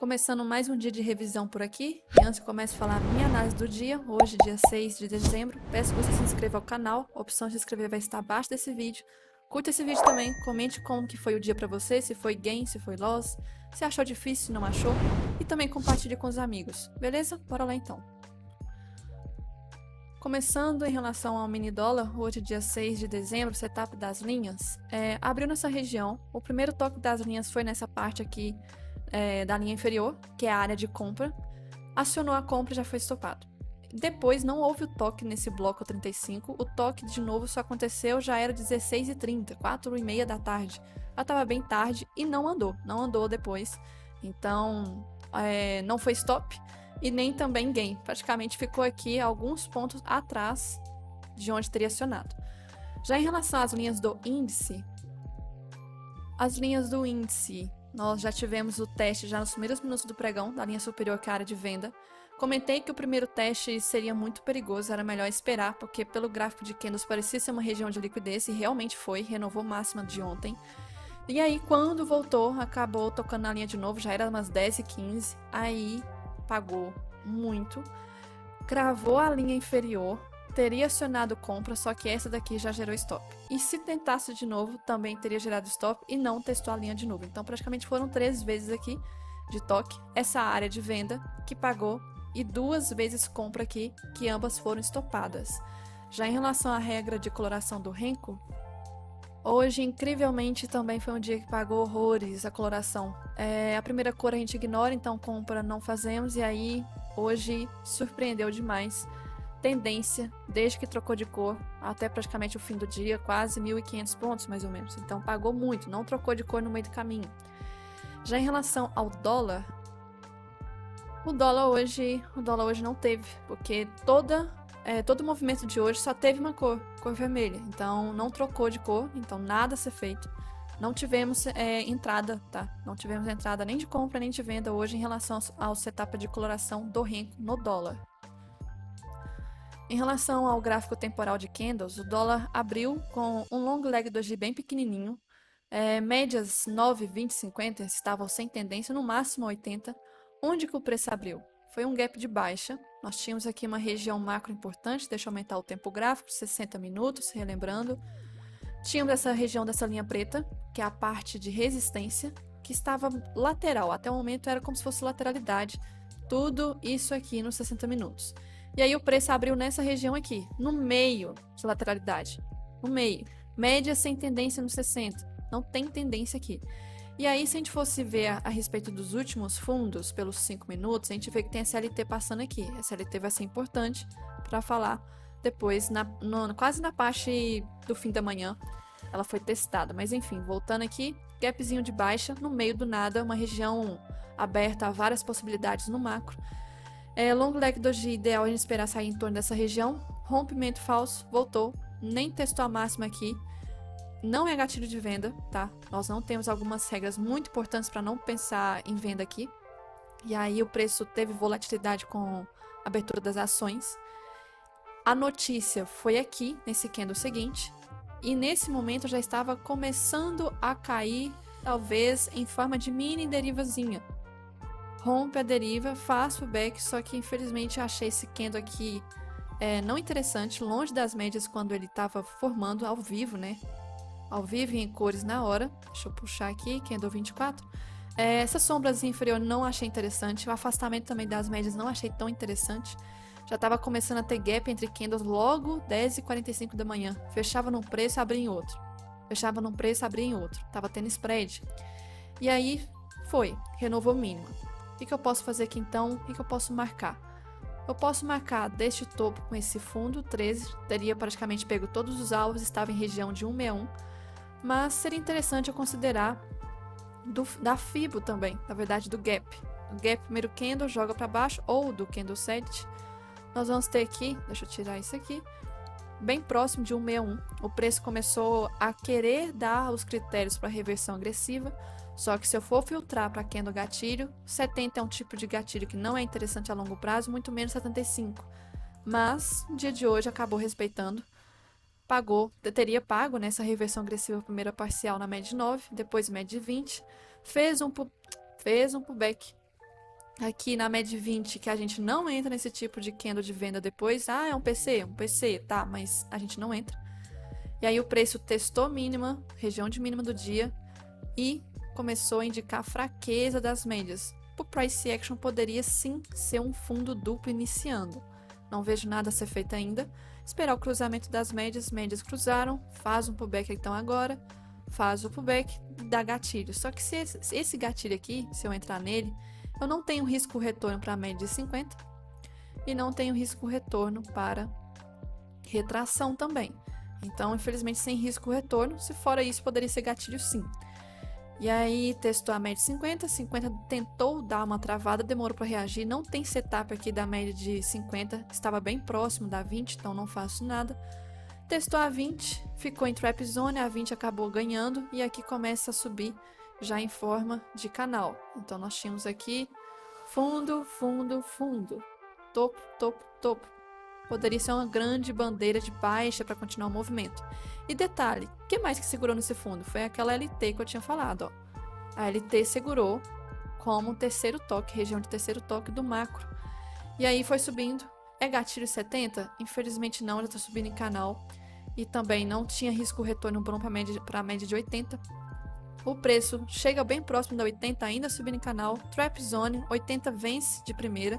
Começando mais um dia de revisão por aqui, e antes eu começo a falar a minha análise do dia, hoje, dia 6 de dezembro, peço que você se inscreva ao canal, a opção de se inscrever vai estar abaixo desse vídeo. Curta esse vídeo também, comente como que foi o dia pra você, se foi gain, se foi loss, se achou difícil, se não achou, e também compartilhe com os amigos, beleza? Bora lá então. Começando em relação ao mini dólar, hoje dia 6 de dezembro, setup das linhas, abriu nessa região, o primeiro toque das linhas foi nessa parte aqui, da linha inferior, que é a área de compra, acionou a compra e já foi estopado. Depois não houve o toque nesse bloco 35, o toque de novo só aconteceu, já era 16h30, 4h30 da tarde. Já estava bem tarde e não andou depois. Então, não foi stop e nem também gain. Praticamente ficou aqui alguns pontos atrás de onde teria acionado. Já em relação às linhas do índice, nós já tivemos o teste já nos primeiros minutos do pregão, da linha superior, que é a área de venda. Comentei que o primeiro teste seria muito perigoso, era melhor esperar, porque pelo gráfico de candles parecia ser uma região de liquidez, e realmente foi, renovou máxima de ontem. E aí, quando voltou, acabou tocando na linha de novo, já era umas 10h15, aí pagou muito, cravou a linha inferior, teria acionado compra, só que essa daqui já gerou stop. E se tentasse de novo, também teria gerado stop e não testou a linha de novo. Então, praticamente foram 3 vezes aqui de toque, essa área de venda que pagou e 2 vezes compra aqui, que ambas foram estopadas. Já em relação à regra de coloração do Renko, hoje, incrivelmente, também foi um dia que pagou horrores a coloração. A primeira cor a gente ignora, então compra não fazemos, e aí hoje surpreendeu demais. Tendência, desde que trocou de cor até praticamente o fim do dia, quase 1.500 pontos mais ou menos. Então pagou muito, não trocou de cor no meio do caminho. Já em relação ao dólar, o dólar hoje não teve, porque todo o movimento de hoje só teve uma cor vermelha. Então não trocou de cor, então nada a ser feito. Não tivemos entrada, tá? Não tivemos entrada nem de compra nem de venda hoje em relação ao setup de coloração do Renko no dólar. Em relação ao gráfico temporal de candles, o dólar abriu com um long leg doji bem pequenininho, médias 9, 20, 50 estavam sem tendência, no máximo 80. Onde que o preço abriu? Foi um gap de baixa. Nós tínhamos aqui uma região macro importante, deixa eu aumentar o tempo gráfico, 60 minutos, relembrando. Tínhamos essa região dessa linha preta, que é a parte de resistência, que estava lateral, até o momento era como se fosse lateralidade. Tudo isso aqui nos 60 minutos. E aí o preço abriu nessa região aqui, no meio de lateralidade. No meio. Média sem tendência no 60. Não tem tendência aqui. E aí, se a gente fosse ver a respeito dos últimos fundos, pelos 5 minutos, a gente vê que tem a SLT passando aqui. A SLT vai ser importante para falar depois, quase na parte do fim da manhã, ela foi testada. Mas enfim, voltando aqui, gapzinho de baixa, no meio do nada, uma região aberta a várias possibilidades no macro. Long leg doji ideal a gente esperar sair em torno dessa região. Rompimento falso, voltou, nem testou a máxima aqui. Não é gatilho de venda, tá? Nós não temos algumas regras muito importantes para não pensar em venda aqui. E aí o preço teve volatilidade com a abertura das ações. A notícia foi aqui, nesse candle seguinte. E nesse momento já estava começando a cair, talvez em forma de mini derivazinha. Rompe a deriva, faz o back, só que infelizmente achei esse candle aqui não interessante, longe das médias quando ele estava formando ao vivo, né? Ao vivo e em cores na hora. Deixa eu puxar aqui, candle 24. Essa sombrazinha inferior não achei interessante, o afastamento também das médias não achei tão interessante. Já estava começando a ter gap entre candles logo 10h45 da manhã. Fechava num preço, abria em outro. Fechava num preço, abria em outro. Tava tendo spread. E aí foi, renovou mínima. O que eu posso fazer aqui então? O que eu posso marcar? Eu posso marcar deste topo com esse fundo, 13, teria praticamente pego todos os alvos, estava em região de 161, mas seria interessante eu considerar da Fibo também, na verdade do Gap. O Gap primeiro candle joga para baixo, ou do candle 7. Nós vamos ter aqui, deixa eu tirar isso aqui, bem próximo de 161. O preço começou a querer dar os critérios para reversão agressiva. Só que se eu for filtrar para candle gatilho, 70 é um tipo de gatilho que não é interessante a longo prazo, muito menos 75. Mas, no dia de hoje, acabou respeitando. Teria pago nessa reversão agressiva primeira parcial na média de 9, depois média de 20. Fez um pullback Aqui na média 20, que a gente não entra nesse tipo de candle de venda depois. Ah, é um PC, tá, mas a gente não entra. E aí o preço testou mínima, região de mínima do dia, e começou a indicar fraqueza das médias. O price action poderia sim ser um fundo duplo iniciando. Não vejo nada a ser feito ainda. Esperar o cruzamento das médias cruzaram, faz um pullback então agora, faz o pullback, dá gatilho. Só que se esse gatilho aqui, se eu entrar nele, eu não tenho risco retorno para a média de 50 e não tenho risco retorno para retração também. Então, infelizmente, sem risco retorno. Se fora isso, poderia ser gatilho sim. E aí, testou a média de 50. 50 tentou dar uma travada, demorou para reagir. Não tem setup aqui da média de 50. Estava bem próximo da 20, então não faço nada. Testou a 20, ficou em trap zone. A 20 acabou ganhando. E aqui começa a subir já em forma de canal. Então, nós tínhamos aqui fundo, fundo, fundo. Topo, topo, topo. Poderia ser uma grande bandeira de baixa para continuar o movimento. E detalhe, o que mais que segurou nesse fundo? Foi aquela LT que eu tinha falado, ó. A LT segurou como terceiro toque, região de terceiro toque do macro. E aí foi subindo. É gatilho 70? Infelizmente não, ela está subindo em canal. E também não tinha risco retorno bom para a média de 80. O preço chega bem próximo da 80, ainda subindo em canal. Trap zone, 80 vence de primeira.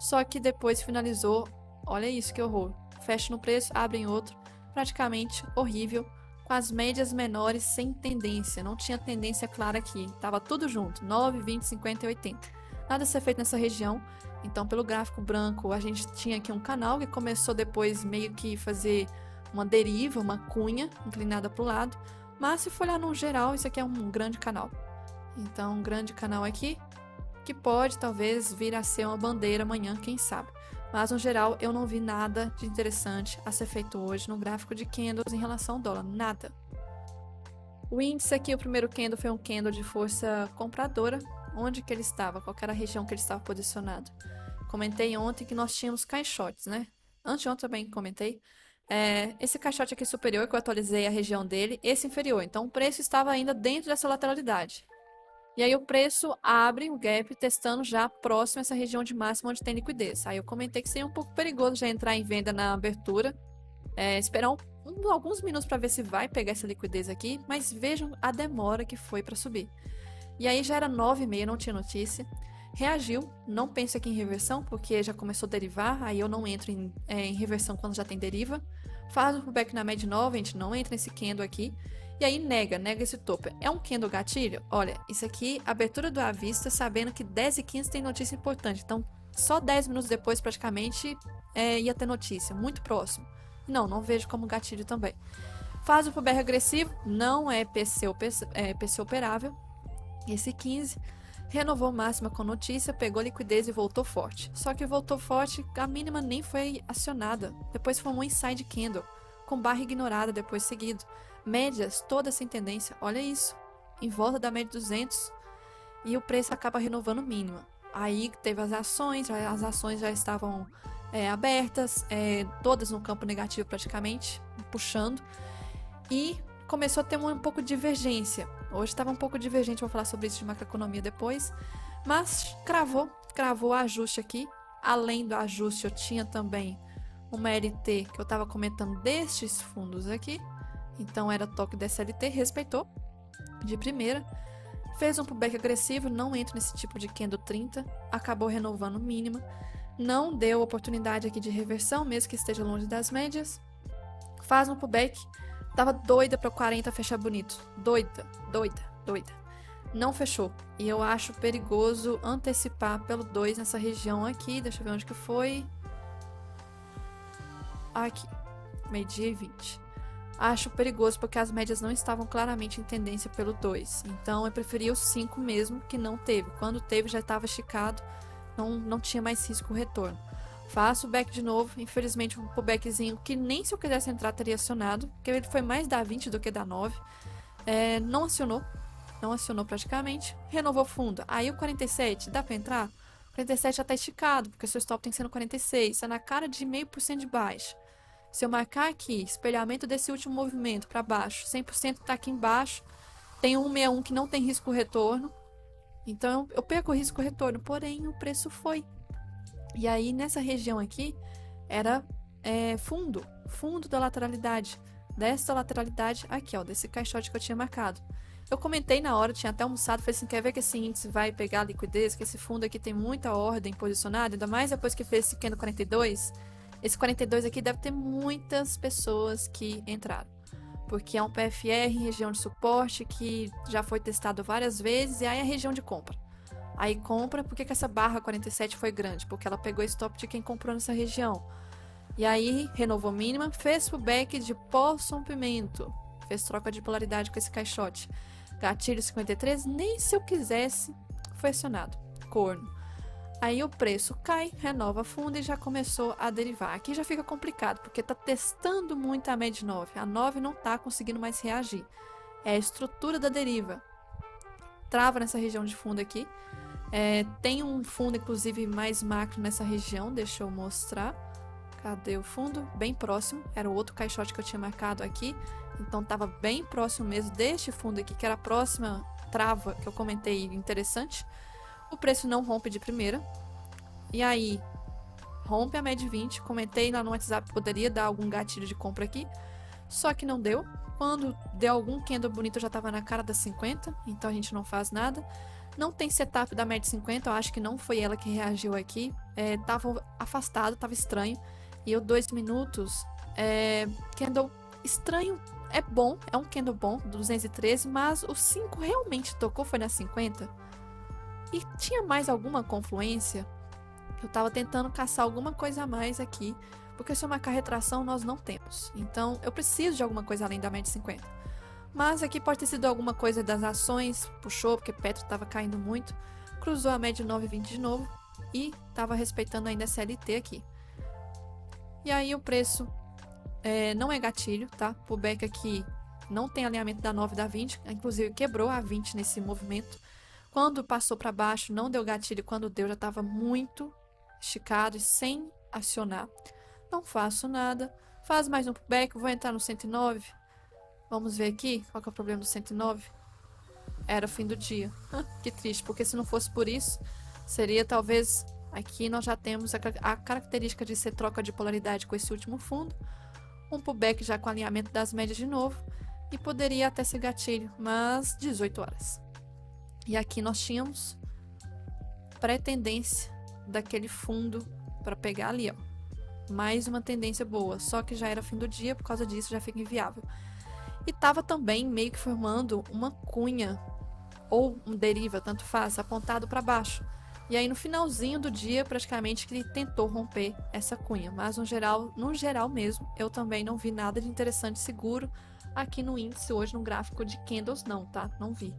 Só que depois finalizou. Olha isso, que horror. Fecha no preço, abre em outro. Praticamente horrível. Com as médias menores sem tendência. Não tinha tendência clara aqui. Tava tudo junto. 9, 20, 50 e 80. Nada a ser feito nessa região. Então, pelo gráfico branco, a gente tinha aqui um canal que começou depois meio que fazer uma deriva, uma cunha inclinada para o lado. Mas se for olhar no geral, isso aqui é um grande canal. Então, um grande canal aqui, que pode talvez vir a ser uma bandeira amanhã, quem sabe. Mas, no geral, eu não vi nada de interessante a ser feito hoje no gráfico de candles em relação ao dólar. Nada. O índice aqui, o primeiro candle, foi um candle de força compradora. Onde que ele estava? Qual era a região que ele estava posicionado? Comentei ontem que nós tínhamos caixotes, né? Anteontem também comentei. Esse caixote aqui superior, que eu atualizei a região dele, esse inferior. Então, o preço estava ainda dentro dessa lateralidade. E aí o preço abre o gap testando já próximo a essa região de máxima onde tem liquidez. Aí eu comentei que seria um pouco perigoso já entrar em venda na abertura. Esperar alguns minutos para ver se vai pegar essa liquidez aqui. Mas vejam a demora que foi para subir. E aí já era 9h30, não tinha notícia. Reagiu, não penso aqui em reversão, porque já começou a derivar. Aí eu não entro em reversão quando já tem deriva. Faz um pullback na média 9, a gente não entra nesse candle aqui. E aí nega esse topo. É um candle gatilho? Olha, isso aqui, abertura do à vista, sabendo que 10h15 tem notícia importante. Então, só 10 minutos depois, praticamente, ia ter notícia. Muito próximo. Não vejo como gatilho também. Faz o pullback agressivo, não é PC operável. Esse 15, renovou máxima com notícia, pegou liquidez e voltou forte. Só que voltou forte, a mínima nem foi acionada. Depois formou um inside candle, com barra ignorada depois seguido. Médias, toda sem tendência, olha isso, em volta da média 200, e o preço acaba renovando mínima. Aí teve as ações já estavam abertas, todas no campo negativo praticamente, puxando, e começou a ter um pouco de divergência. Hoje estava um pouco divergente, vou falar sobre isso de macroeconomia depois, mas cravou o ajuste aqui. Além do ajuste, eu tinha também uma LT que eu estava comentando destes fundos aqui. Então era toque dessa LT, respeitou de primeira. Fez um pullback agressivo, não entra nesse tipo de candle 30, acabou renovando mínima. Não deu oportunidade aqui de reversão, mesmo que esteja longe das médias. Faz um pullback, tava doida para o 40 fechar bonito. Doida. Não fechou. E eu acho perigoso antecipar pelo 2 nessa região aqui. Deixa eu ver onde que foi. Aqui, meio-dia e 20. Acho perigoso porque as médias não estavam claramente em tendência pelo 2. Então eu preferi o 5 mesmo, que não teve. Quando teve já estava esticado, não tinha mais risco retorno. Faço o back de novo, infelizmente um pullbackzinho que nem se eu quisesse entrar teria acionado, porque ele foi mais da 20 do que da 9. Não acionou praticamente, renovou fundo. Aí o 47, dá para entrar? O 47 já está esticado, porque o seu stop tem que ser no 46, está na cara de 0,5% de baixa. Se eu marcar aqui, espelhamento desse último movimento para baixo, 100% está aqui embaixo, tem um 161 que não tem risco retorno, Então eu perco o risco-retorno, porém o preço foi. E aí nessa região aqui era fundo da lateralidade. Dessa lateralidade aqui, ó, desse caixote que eu tinha marcado. Eu comentei na hora, tinha até almoçado, falei assim, quer ver que esse índice vai pegar a liquidez, que esse fundo aqui tem muita ordem posicionada, ainda mais depois que fez esse candle 42. Esse 42 aqui deve ter muitas pessoas que entraram, porque é um PFR, região de suporte, que já foi testado várias vezes, e aí é região de compra. Aí compra, por que essa barra 47 foi grande? Porque ela pegou stop de quem comprou nessa região. E aí, renovou mínima, fez pullback de pós-rompimento, fez troca de polaridade com esse caixote. Gatilho 53, nem se eu quisesse, foi acionado. Corno. Aí o preço cai, renova fundo e já começou a derivar. Aqui já fica complicado, porque está testando muito a média 9. A 9 não está conseguindo mais reagir. É a estrutura da deriva. Trava nessa região de fundo aqui. Tem um fundo, inclusive, mais macro nessa região. Deixa eu mostrar. Cadê o fundo? Bem próximo. Era o outro caixote que eu tinha marcado aqui. Então estava bem próximo mesmo deste fundo aqui, que era a próxima trava que eu comentei interessante. O preço não rompe de primeira. E aí, rompe a média 20. Comentei lá no WhatsApp que poderia dar algum gatilho de compra aqui. Só que não deu. Quando deu algum candle bonito, eu já estava na cara das 50. Então a gente não faz nada. Não tem setup da média 50. Eu acho que não foi ela que reagiu aqui. Tava afastado, tava estranho. E o 2 minutos, candle estranho, é bom, é um candle bom, 213, mas o 5 realmente tocou, foi na 50. E tinha mais alguma confluência? Eu tava tentando caçar alguma coisa a mais aqui, porque se eu marcar retração, nós não temos. Então, eu preciso de alguma coisa além da média 50. Mas aqui pode ter sido alguma coisa das ações, puxou, porque Petro estava caindo muito, cruzou a média 9,20 de novo e estava respeitando ainda a CLT aqui. E aí o preço não é gatilho, tá? Pullback aqui não tem alinhamento da 9 e da 20, inclusive quebrou a 20 nesse movimento. Quando passou para baixo, não deu gatilho, quando deu já estava muito esticado e sem acionar. Não faço nada. Faz mais um pullback, vou entrar no 109. Vamos ver aqui qual que é o problema do 109. Era o fim do dia. Que triste, porque se não fosse por isso, seria talvez... Aqui nós já temos a característica de ser troca de polaridade com esse último fundo. Um pullback já com alinhamento das médias de novo. E poderia até ser gatilho, mas 18 horas. E aqui nós tínhamos pré-tendência daquele fundo para pegar ali, ó. Mais uma tendência boa, só que já era fim do dia, por causa disso já fica inviável. E estava também meio que formando uma cunha, ou um deriva, tanto faz, apontado para baixo. E aí no finalzinho do dia, praticamente, que ele tentou romper essa cunha. Mas no geral mesmo, eu também não vi nada de interessante seguro aqui no índice hoje, no gráfico de candles não, tá? Não vi.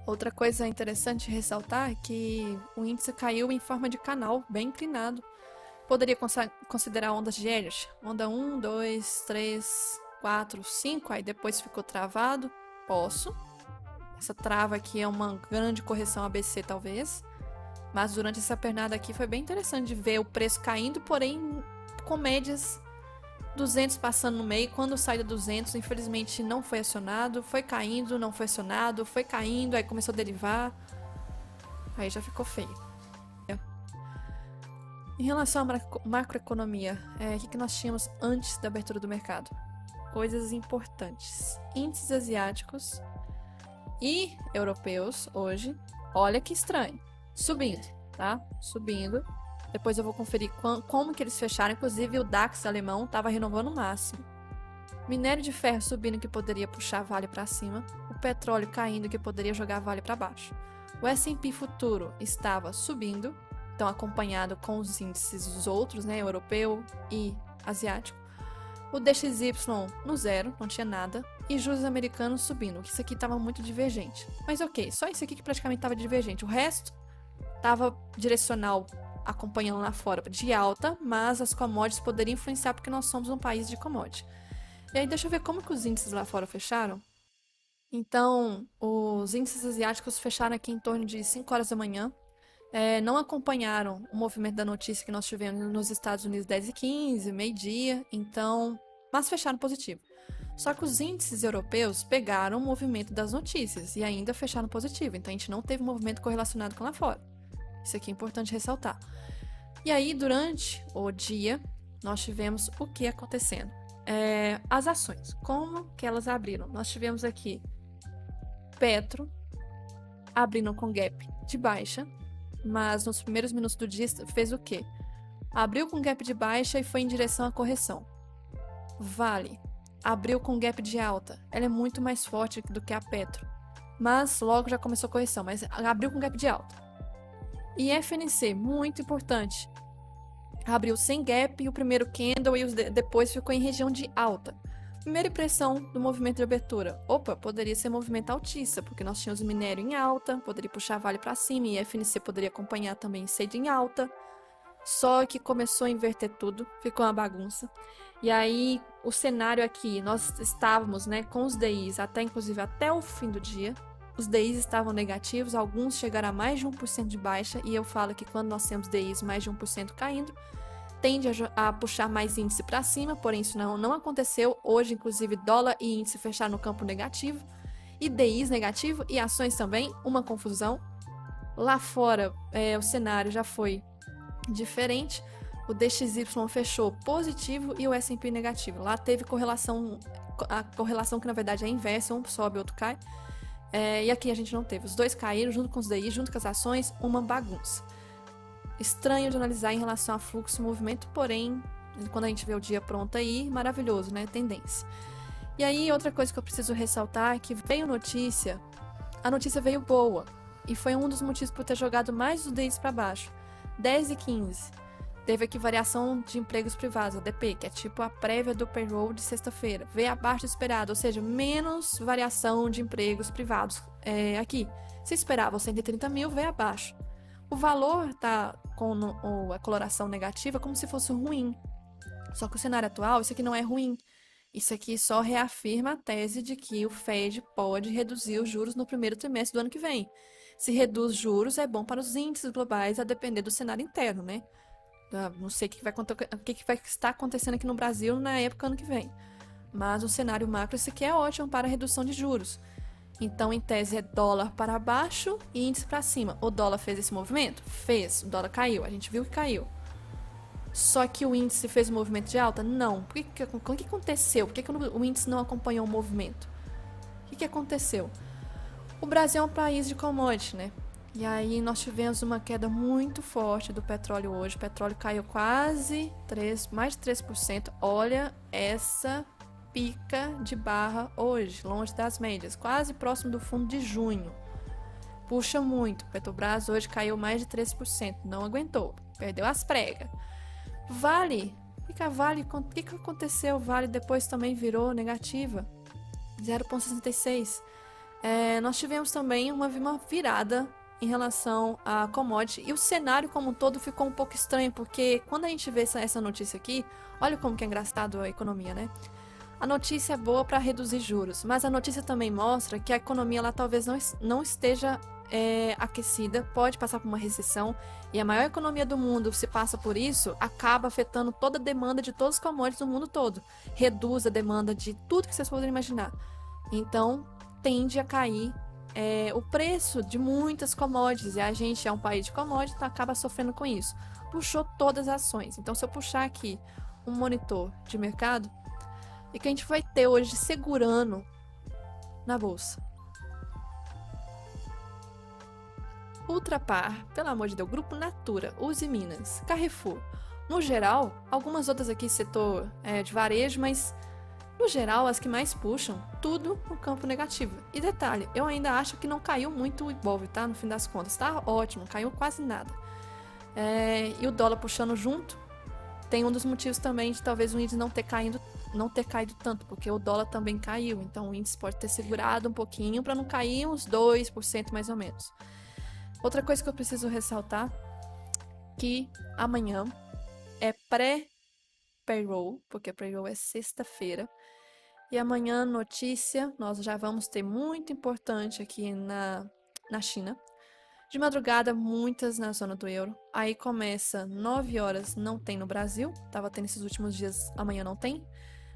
Outra coisa interessante ressaltar é que o índice caiu em forma de canal, bem inclinado. Poderia considerar ondas de Elliott. Onda 1, 2, 3, 4, 5, aí depois ficou travado. Posso. Essa trava aqui é uma grande correção ABC, talvez. Mas durante essa pernada aqui foi bem interessante de ver o preço caindo, porém com médias 200 passando no meio. Quando sai da 200, infelizmente não foi acionado. Foi caindo, não foi acionado. Foi caindo, aí começou a derivar. Aí já ficou feio. Em relação à macroeconomia, o que nós tínhamos antes da abertura do mercado? Coisas importantes. Índices asiáticos e europeus hoje, olha que estranho, subindo, tá? Subindo. Depois eu vou conferir como que eles fecharam. Inclusive o DAX alemão estava renovando o máximo. Minério de ferro subindo, que poderia puxar Vale para cima. O petróleo caindo, que poderia jogar Vale para baixo. O S&P futuro estava subindo, então acompanhado com os índices dos outros, né, europeu e asiático. O DXY no zero, não tinha nada. E juros americanos subindo, que isso aqui estava muito divergente. Mas ok, só isso aqui que praticamente estava divergente. O resto estava direcional, acompanhando lá fora, de alta, mas as commodities poderiam influenciar porque nós somos um país de commodity. E aí deixa eu ver como que os índices lá fora fecharam. Então, os índices asiáticos fecharam aqui em torno de 5 horas da manhã. Não acompanharam o movimento da notícia que nós tivemos nos Estados Unidos 10h15, meio-dia, então, mas fecharam positivo. Só que os índices europeus pegaram o movimento das notícias e ainda fecharam positivo. Então a gente não teve movimento correlacionado com lá fora. Isso aqui é importante ressaltar. E aí, durante o dia, nós tivemos o que acontecendo? As ações, como que elas abriram? Nós tivemos aqui Petro abrindo com gap de baixa, mas nos primeiros minutos do dia fez o quê? Abriu com gap de baixa e foi em direção à correção. Vale abriu com gap de alta. Ela é muito mais forte do que a Petro, mas logo já começou a correção, mas abriu com gap de alta. E FNC, muito importante, abriu sem gap e o primeiro candle e depois ficou em região de alta. Primeira impressão do movimento de abertura. Opa, poderia ser movimento altista, porque nós tínhamos o minério em alta, poderia puxar Vale para cima e FNC poderia acompanhar também cedo em alta. Só que começou a inverter tudo, ficou uma bagunça. E aí, o cenário aqui, nós estávamos, né, com os DIs inclusive até o fim do dia. Os DIs estavam negativos, alguns chegaram a mais de 1% de baixa, e eu falo que quando nós temos DIs mais de 1% caindo, tende a puxar mais índice para cima, porém isso não aconteceu. Hoje, inclusive, dólar e índice fecharam no campo negativo, e DIs negativo, e ações também, uma confusão. Lá fora, o cenário já foi diferente. O DXY fechou positivo e o S&P negativo. Lá teve correlação, a correlação que na verdade é inversa, um sobe, outro cai. E aqui a gente não teve. Os dois caíram junto com os DI, junto com as ações, uma bagunça. Estranho de analisar em relação a fluxo e movimento, porém, quando a gente vê o dia pronto aí, maravilhoso, né? Tendência. E aí, outra coisa que eu preciso ressaltar é que veio notícia, a notícia veio boa, e foi um dos motivos por ter jogado mais os DIs para baixo. 10 e 15. Teve aqui variação de empregos privados, ADP, que é tipo a prévia do payroll de sexta-feira. Veio abaixo do esperado, ou seja, menos variação de empregos privados aqui. Se esperava 130 mil, veio abaixo. O valor tá com a coloração negativa como se fosse ruim. Só que o cenário atual, isso aqui não é ruim. Isso aqui só reafirma a tese de que o Fed pode reduzir os juros no primeiro trimestre do ano que vem. Se reduz juros, é bom para os índices globais, a depender do cenário interno, né? Não sei o que vai estar acontecendo aqui no Brasil na época ano que vem. Mas o cenário macro, isso aqui é ótimo para a redução de juros. Então, em tese, é dólar para baixo e índice para cima. O dólar fez esse movimento? Fez. O dólar caiu. A gente viu que caiu. Só que o índice fez o movimento de alta? Não. O que aconteceu? Por que o índice não acompanhou o movimento? O que aconteceu? O Brasil é um país de commodity, né? E aí nós tivemos uma queda muito forte do petróleo hoje. O petróleo caiu quase mais de 3%. Olha essa pica de barra hoje, longe das médias, quase próximo do fundo de junho. Puxa muito. Petrobras hoje caiu mais de 3%. Não aguentou. Perdeu as pregas. Vale. O que aconteceu? Vale depois também virou negativa. 0,66. Nós tivemos também uma virada em relação a commodity, e o cenário como um todo ficou um pouco estranho, porque quando a gente vê essa notícia aqui, olha como que é engraçado a economia, né? A notícia é boa para reduzir juros, mas a notícia também mostra que a economia lá talvez não esteja aquecida, pode passar por uma recessão, e a maior economia do mundo, se passa por isso, acaba afetando toda a demanda de todos os commodities do mundo todo, reduz a demanda de tudo que vocês podem imaginar. Então, tende a cair o preço de muitas commodities, e a gente é um país de commodities, então acaba sofrendo com isso. Puxou todas as ações. Então, se eu puxar aqui um monitor de mercado, e que a gente vai ter hoje segurando na bolsa? Ultrapar, pelo amor de Deus, Grupo Natura, Uzi Minas, Carrefour. No geral, algumas outras aqui setor de varejo, mas no geral, as que mais puxam, tudo no campo negativo. E detalhe, eu ainda acho que não caiu muito o Ibov, tá? No fim das contas, tá ótimo, caiu quase nada. E o dólar puxando junto, tem um dos motivos também de talvez o índice não ter caído tanto, porque o dólar também caiu. Então o índice pode ter segurado um pouquinho para não cair uns 2% mais ou menos. Outra coisa que eu preciso ressaltar, que amanhã é pré-payroll, porque payroll é sexta-feira. E amanhã, notícia, nós já vamos ter muito importante aqui na China. De madrugada, muitas na zona do euro. Aí começa 9 horas, não tem no Brasil. Tava tendo esses últimos dias, amanhã não tem.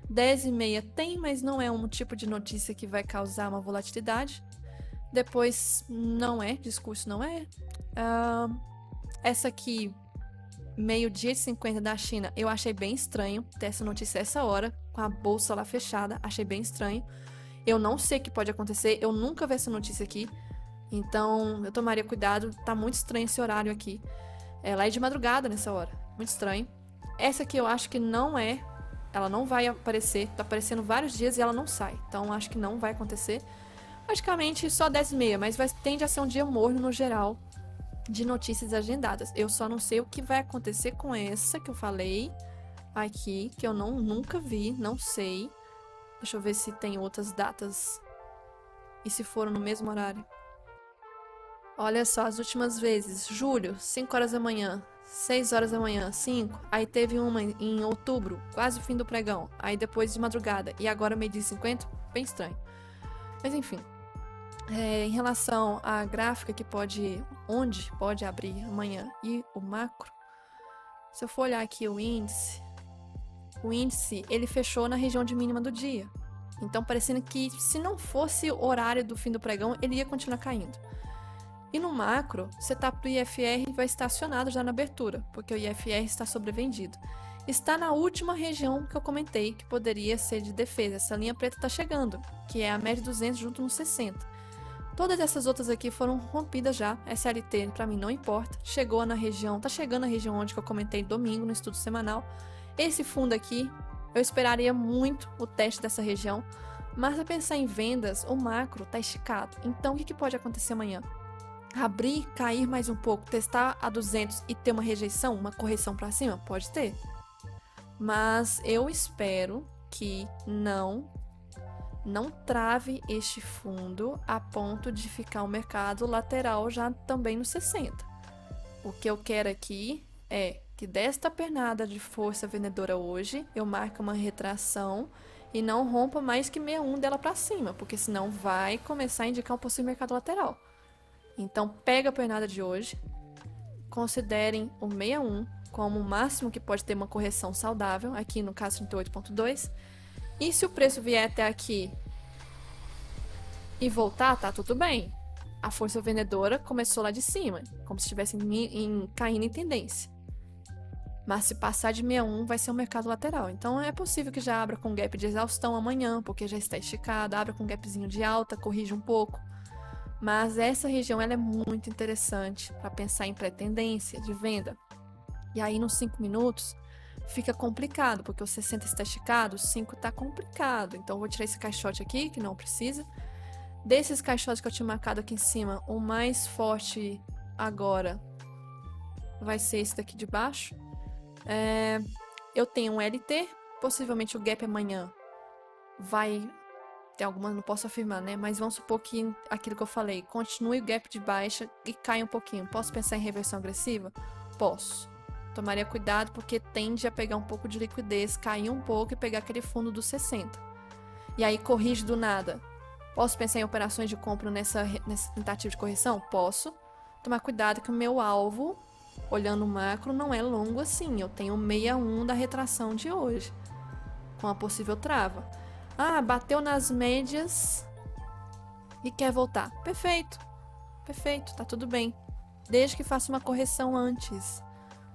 10h30 tem, mas não é um tipo de notícia que vai causar uma volatilidade. Depois, não é, discurso não é. Essa aqui, 12h50 da China, eu achei bem estranho ter essa notícia essa hora, com a bolsa lá fechada, achei bem estranho. Eu não sei o que pode acontecer, eu nunca vi essa notícia aqui, então eu tomaria cuidado, tá muito estranho esse horário aqui. Ela é de madrugada nessa hora, muito estranho. Essa aqui eu acho que não é, ela não vai aparecer, tá aparecendo vários dias e ela não sai, então acho que não vai acontecer. Praticamente só 10h30, mas tende a ser um dia morno no geral de notícias agendadas. Eu só não sei o que vai acontecer com essa que eu falei aqui, que eu nunca vi, não sei. Deixa eu ver se tem outras datas e se foram no mesmo horário. Olha só, as últimas vezes. Julho, 5 horas da manhã, 6 horas da manhã, 5. Aí teve uma em outubro, quase o fim do pregão. Aí depois de madrugada. E agora meio-dia e 50, bem estranho. Mas enfim. Em relação à gráfica que onde pode abrir amanhã e o macro, se eu for olhar aqui o índice ele fechou na região de mínima do dia. Então parecendo que se não fosse o horário do fim do pregão, ele ia continuar caindo. E no macro, o setup do IFR vai estar acionado já na abertura, porque o IFR está sobrevendido. Está na última região que eu comentei, que poderia ser de defesa. Essa linha preta está chegando, que é a média 200 junto nos 60. Todas essas outras aqui foram rompidas já. SLT para mim não importa. Chegou na região, tá chegando na região onde que eu comentei domingo no estudo semanal. Esse fundo aqui, eu esperaria muito o teste dessa região, mas a pensar em vendas, o macro tá esticado. Então o que pode acontecer amanhã? Abrir, cair mais um pouco, testar a 200 e ter uma rejeição, uma correção para cima? Pode ter. Mas eu espero que não trave este fundo a ponto de ficar um mercado lateral já também no 60. O que eu quero aqui é que desta pernada de força vendedora hoje, eu marque uma retração e não rompa mais que 61 dela para cima, porque senão vai começar a indicar um possível mercado lateral. Então pega a pernada de hoje, considerem o 61 como o máximo que pode ter uma correção saudável, aqui no caso 38,2. E se o preço vier até aqui e voltar, tá tudo bem. A força vendedora começou lá de cima, como se estivesse caindo em tendência. Mas se passar de 61, vai ser um mercado lateral. Então é possível que já abra com gap de exaustão amanhã, porque já está esticado, abra com gapzinho de alta, corrija um pouco. Mas essa região ela é muito interessante para pensar em pré-tendência de venda. E aí nos 5 minutos fica complicado, porque o 60 está esticado, o 5 está complicado. Então eu vou tirar esse caixote aqui, que não precisa. Desses caixotes que eu tinha marcado aqui em cima, o mais forte agora vai ser esse daqui de baixo. Eu tenho um LT, possivelmente o gap amanhã vai ter alguma, não posso afirmar, né? Mas vamos supor que aquilo que eu falei, continue o gap de baixa e caia um pouquinho. Posso pensar em reversão agressiva? Posso. Tomaria cuidado porque tende a pegar um pouco de liquidez, cair um pouco e pegar aquele fundo dos 60. E aí corrige do nada. Posso pensar em operações de compra nessa tentativa de correção? Posso. Tomar cuidado que o meu alvo, olhando o macro, não é longo assim. Eu tenho 61 da retração de hoje, com a possível trava. Bateu nas médias e quer voltar. Perfeito. Perfeito, tá tudo bem. Desde que faça uma correção antes.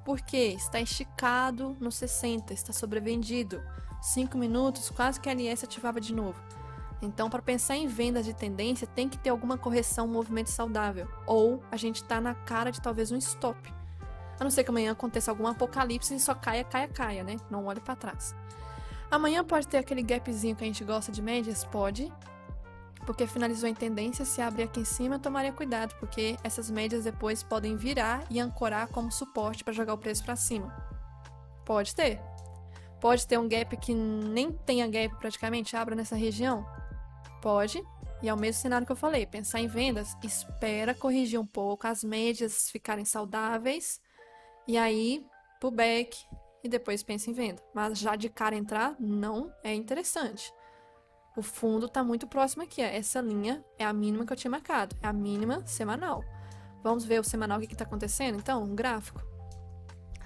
Porque está esticado no 60, está sobrevendido. 5 minutos, quase que a LS ativava de novo. Então, para pensar em vendas de tendência, tem que ter alguma correção, um movimento saudável. Ou a gente está na cara de talvez um stop. A não ser que amanhã aconteça algum apocalipse e só caia, né? Não olhe para trás. Amanhã pode ter aquele gapzinho que a gente gosta de médias? Pode. Porque finalizou em tendência, se abrir aqui em cima, tomaria cuidado, porque essas médias depois podem virar e ancorar como suporte para jogar o preço para cima. Pode ter. Pode ter um gap que nem tenha gap praticamente, abra nessa região. Pode. E é o mesmo cenário que eu falei, pensar em vendas, espera corrigir um pouco, as médias ficarem saudáveis, e aí pullback e depois pensa em venda. Mas já de cara entrar, não é interessante. O fundo está muito próximo aqui, ó. Essa linha é a mínima que eu tinha marcado, é a mínima semanal. Vamos ver o semanal, o que está acontecendo? Então, um gráfico.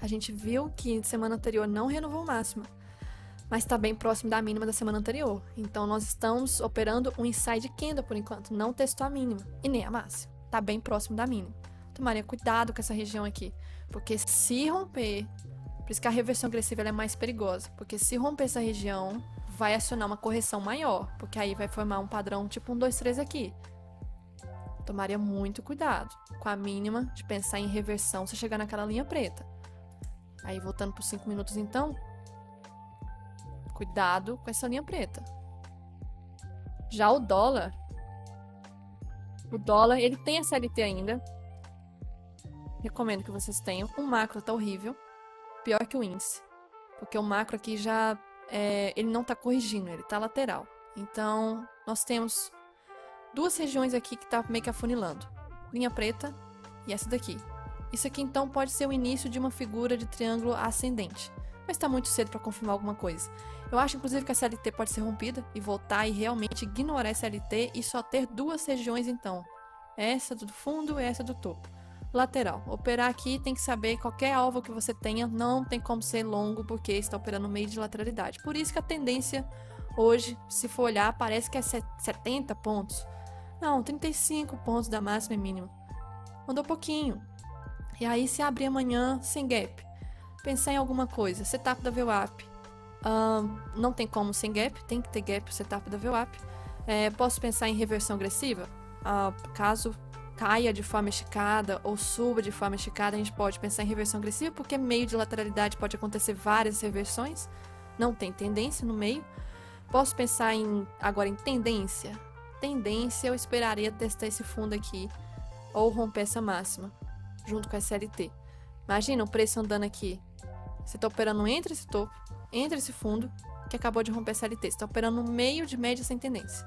A gente viu que semana anterior não renovou o máximo. mas está bem próximo da mínima da semana anterior. Então, nós estamos operando um inside candle por enquanto, não testou a mínima e nem a máxima. Está bem próximo da mínima. Tomaria cuidado com essa região aqui, porque se romper, por isso que a reversão agressiva ela é mais perigosa, porque se romper essa região, vai acionar uma correção maior, porque aí vai formar um padrão tipo 1, 2, 3 aqui. Tomaria muito cuidado com a mínima de pensar em reversão se chegar naquela linha preta. Aí, voltando por 5 minutos então, cuidado com essa linha preta. Já o dólar ele tem SLT ainda. Recomendo que vocês tenham. O macro tá horrível, pior que o índice, porque o macro aqui já ele não tá corrigindo, ele tá lateral. Então, nós temos duas regiões aqui que tá meio que afunilando. Linha preta e essa daqui. Isso aqui, então, pode ser o início de uma figura de triângulo ascendente. Mas tá muito cedo para confirmar alguma coisa. Eu acho, inclusive, que a SLT pode ser rompida e voltar e realmente ignorar a SLT e só ter duas regiões, então. Essa do fundo e essa do topo. Lateral. Operar aqui tem que saber qualquer alvo que você tenha, não tem como ser longo porque está operando no meio de lateralidade. Por isso que a tendência hoje, se for olhar, parece que é 70 pontos. Não, 35 pontos da máxima e mínima. Andou pouquinho. E aí, se abrir amanhã sem gap, pensar em alguma coisa, setup da VWAP. Não tem como sem gap, tem que ter gap o setup da VWAP. Posso pensar em reversão agressiva? Caso caia de forma esticada ou suba de forma esticada, a gente pode pensar em reversão agressiva, porque meio de lateralidade pode acontecer várias reversões, não tem tendência no meio. Posso pensar agora em tendência? Tendência, eu esperaria testar esse fundo aqui, ou romper essa máxima, junto com a SLT. Imagina o preço andando aqui. Você está operando entre esse topo, entre esse fundo, que acabou de romper a SLT. Você está operando no meio de média sem tendência.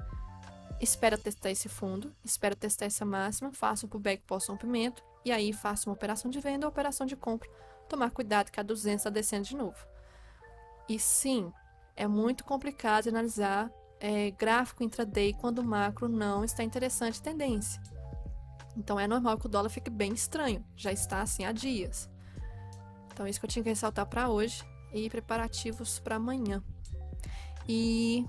Espera testar esse fundo, espera testar essa máxima, faça um pullback pós-rompimento, e aí faça uma operação de venda ou operação de compra. Tomar cuidado que a 200 está descendo de novo. E sim, é muito complicado analisar gráfico intraday quando o macro não está interessante tendência. Então é normal que o dólar fique bem estranho, já está assim há dias. Então é isso que eu tinha que ressaltar para hoje e preparativos para amanhã. E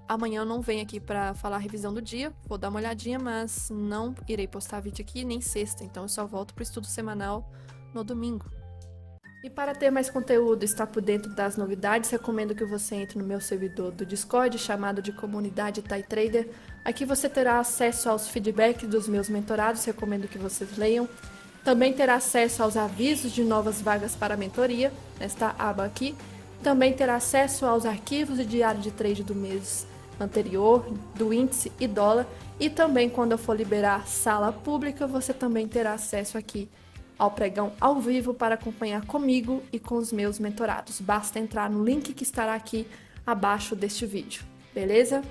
amanhã eu não venho aqui para falar a revisão do dia, vou dar uma olhadinha, mas não irei postar vídeo aqui nem sexta, então eu só volto para o estudo semanal no domingo. E para ter mais conteúdo e estar por dentro das novidades, recomendo que você entre no meu servidor do Discord, chamado de Comunidade Thai Trader. Aqui você terá acesso aos feedbacks dos meus mentorados, recomendo que vocês leiam. Também terá acesso aos avisos de novas vagas para mentoria, nesta aba aqui. Também terá acesso aos arquivos de diário de trade do mês anterior, do índice e dólar. E também, quando eu for liberar sala pública, você também terá acesso aqui ao pregão ao vivo para acompanhar comigo e com os meus mentorados. Basta entrar no link que estará aqui abaixo deste vídeo, beleza?